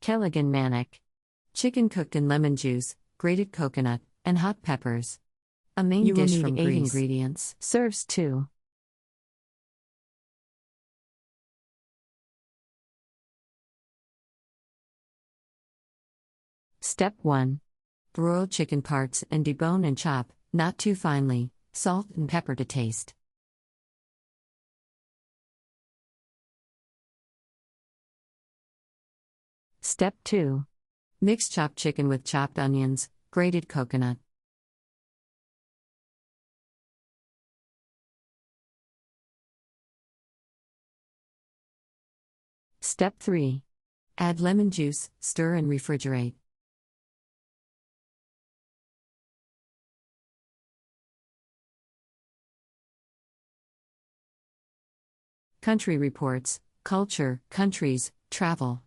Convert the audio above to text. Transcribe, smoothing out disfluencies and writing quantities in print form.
Kelaguen Mannok. Chicken cooked in lemon juice, grated coconut, and hot peppers. A main You will dish need from 8 Greece. ingredients. Serves 2. Step 1. Broil chicken parts and debone and chop, not too finely, salt and pepper to taste. Step 2. Mix chopped chicken with chopped onions, grated coconut. Step 3. Add lemon juice, stir and refrigerate. Country reports, culture, countries, travel.